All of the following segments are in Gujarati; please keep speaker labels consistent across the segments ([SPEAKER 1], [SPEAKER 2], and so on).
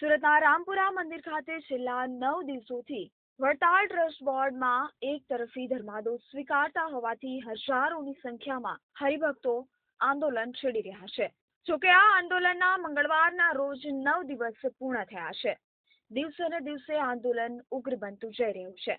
[SPEAKER 1] સુરતના રામપુરા મંદિર ખાતે છેલ્લા 9 દિવસોથી વડતાલ ટ્રસ્ટ બોર્ડમાં એક તરફી ધર્માદો સ્વીકારતા હોવાથી હજારોની સંખ્યામાં હરિભક્તો આંદોલન છેડી રહ્યા છે। જોકે આ આંદોલનના મંગળવારના રોજ 9 દિવસ પૂર્ણ થયા છે। દિવસે ને દિવસે આંદોલન ઉગ્ર બનતું જઈ રહ્યું છે।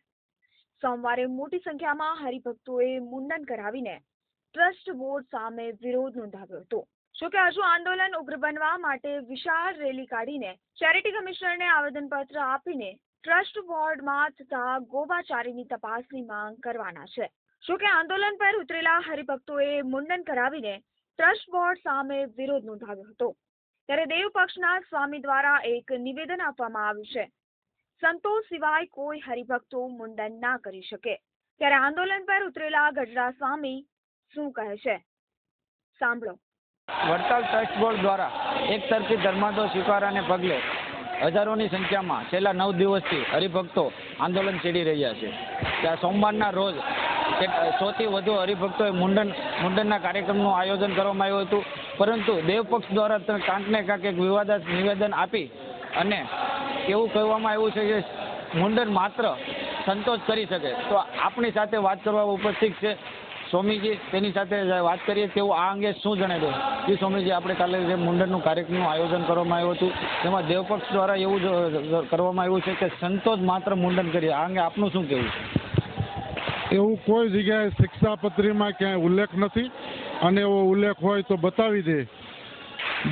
[SPEAKER 1] સોમવારે મોટી સંખ્યામાં હરિભક્તોએ મુંડન કરાવીને ટ્રસ્ટ બોર્ડ સામે વિરોધ નોંધાવ્યો હતો। જોકે હજુ આંદોલન ઉગ્ર બનવા માટે વિશાળ રેલી કાઢીને ચેરિટી કમિશનરને આવેદનપત્ર આપીને ટ્રસ્ટ બોર્ડમાં થતા ગોબાચારીની તપાસની માંગ કરવાના છે। જોકે આંદોલન પર ઉતરેલા હરિભક્તોએ મુંડન કરાવીને ટ્રસ્ટ બોર્ડ સામે વિરોધ નોંધાવ્યો હતો। ત્યારે દેવપક્ષના સ્વામી દ્વારા એક નિવેદન આપવામાં આવ્યું છે। સંતો સિવાય કોઈ હરિભક્તો મુંડન ના કરી શકે। ત્યારે આંદોલન પર ઉતરેલા ગઢડા સ્વામી શું કહે છે, સાંભળો।
[SPEAKER 2] વડતાલ ટ્રસ્ટ બોર્ડ દ્વારા એક તરફી ધર્માદો સ્વીકારવાને પગલે હજારોની સંખ્યામાં છેલ્લા 9 દિવસથી હરિભક્તો આંદોલન છેડી રહ્યા છે। ત્યાં સોમવારના રોજ 100થી વધુ હરિભક્તોએ મુંડનના કાર્યક્રમનું આયોજન કરવામાં આવ્યું હતું, પરંતુ દેવપક્ષ દ્વારા કાંકને કાંક એક વિવાદાસ્પદ નિવેદન આપી અને એવું કહેવામાં આવ્યું છે કે મુંડન માત્ર સંતો જ કરી શકે। તો આપણી સાથે વાત કરવા ઉપસ્થિત છે સ્વામીજી, તેની સાથે વાત કરીએ તેઓ આ અંગે શું જણાવ્યું। જી સ્વામીજી, આપણે કાલે જે મુંડનનું કાર્યક્રમનું આયોજન કરવામાં આવ્યું હતું તેમાં દેવપક્ષ દ્વારા એવું કરવામાં આવ્યું છે કે સંતો જ માત્ર મુંડન કરીએ, આ અંગે આપનું શું કહેવું છે?
[SPEAKER 3] એવું કોઈ જગ્યાએ શિક્ષાપત્રીમાં ક્યાંય ઉલ્લેખ નથી અને એવો ઉલ્લેખ હોય તો બતાવી દે।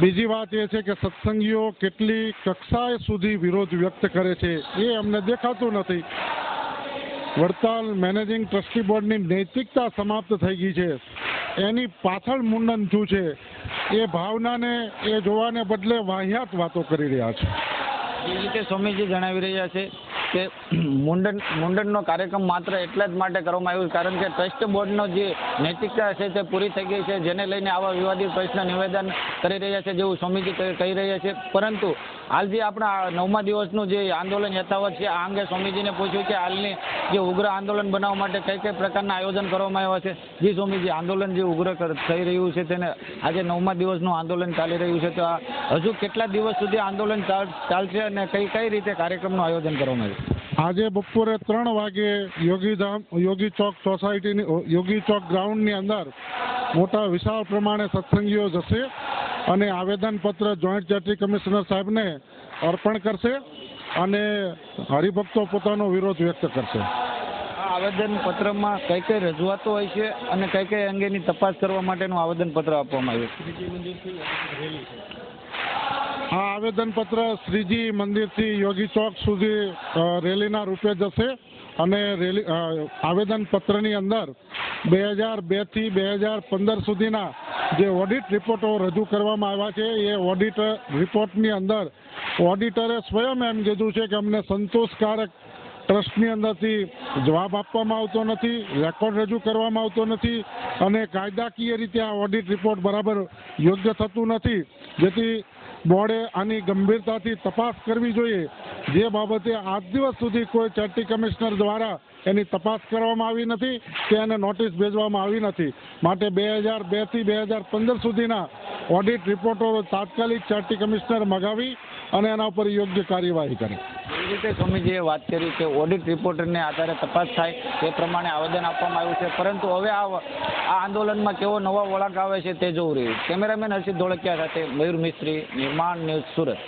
[SPEAKER 3] બીજી વાત એ છે કે સત્સંગીઓ કેટલી કક્ષાએ સુધી વિરોધ વ્યક્ત કરે છે એ અમને દેખાતું નથી। વડતાલ મેનેજિંગ ટ્રસ્ટી બોર્ડની નૈતિકતા સમાપ્ત થઈ ગઈ છે, એની પાછળ મુંડન થયું છે એ ભાવનાને એ જોવાને બદલે વાહિયાત વાતો કરી રહ્યા છે।
[SPEAKER 2] એ રીતે સ્વામીજી જણાવી રહ્યા છે કે મુંડનનો કાર્યક્રમ માત્ર એટલા જ માટે કરવામાં આવ્યું કારણ કે ટ્રસ્ટ બોર્ડનો જે નૈતિકતા છે તે પૂરી થઈ ગઈ છે, જેને લઈને આવા વિવાદિત પ્રશ્ન નિવેદન કરી રહ્યા છે જેવું સ્વામીજી કહી રહ્યા છે। પરંતુ હાલ જે આપણા 9મા દિવસનું જે આંદોલન યથાવત છે આ અંગે સ્વામીજીને પૂછ્યું કે હાલની જે ઉગ્ર આંદોલન બનાવવા માટે કઈ પ્રકારના આયોજન કરવામાં આવ્યા છે। જી સ્વામીજી, આંદોલન જે ઉગ્ર થઈ રહ્યું છે તેને આજે 9મા દિવસનું આંદોલન ચાલી રહ્યું છે, તો હજુ કેટલા દિવસ સુધી આંદોલન ચાલશે અને કઈ રીતે કાર્યક્રમનું આયોજન કરવામાં આવ્યું?
[SPEAKER 3] આજે બપોરે 3 વાગે યોગી ચોક સોસાયટીની યોગી ચોક ગ્રાઉન્ડની અંદર મોટા વિશાળ પ્રમાણે સત્સંગીઓ જશે અને આવેદનપત્ર જોઈન્ટ ચેરિટી કમિશનર સાહેબને અર્પણ કરશે અને હરિભક્તો પોતાનો વિરોધ વ્યક્ત કરશે।
[SPEAKER 2] આ આવેદનપત્રમાં કઈ રજૂઆતો હોય છે અને કઈ અંગેની તપાસ કરવા માટેનું આવેદનપત્ર આપવામાં આવ્યું?
[SPEAKER 3] આ આવેદનપત્ર શ્રીજી મંદિરથી યોગી ચોક સુધી રેલીના રૂપે જશે અને આવેદનપત્રની અંદર 2002 થી 2015 સુધીના જે ઓડિટ રિપોર્ટો રજૂ કરવામાં આવ્યા છે એ ઓડિટ રિપોર્ટની અંદર ઓડિટરે સ્વયં એમ કીધું છે કે અમને સંતોષકારક ટ્રસ્ટની અંદરથી જવાબ આપવામાં આવતો નથી, રેકોર્ડ રજૂ કરવામાં આવતો નથી અને કાયદાકીય રીતે આ ઓડિટ રિપોર્ટ બરાબર યોગ્ય થતું નથી, જેથી બોર્ડે આની ગંભીરતાથી તપાસ કરવી જોઈએ। જે બાબતે આજ દિવસ સુધી કોઈ ચેરિટી કમિશનર દ્વારા એની તપાસ કરવામાં આવી નથી કે એને નોટિસ ભેજવામાં આવી નથી, માટે 2002 થી 2015 સુધીના ઓડિટ રિપોર્ટો તાત્કાલિક ચેરિટી કમિશનર મગાવી અને એના ઉપર યોગ્ય કાર્યવાહી કરે।
[SPEAKER 2] એ રીતે સ્વામીજીએ વાત કરી કે ઓડિટ રિપોર્ટને આધારે તપાસ થાય તે પ્રમાણે આવેદન આપવામાં આવ્યું છે, પરંતુ હવે આ આંદોલનમાં કેવો નવા વળાંક આવે છે તે જોવું રહ્યું। કેમેરામેન હર્ષિત ધોળકિયા સાથે મયુર મિસ્ત્રી, નિર્માણ ન્યૂઝ, સુરત।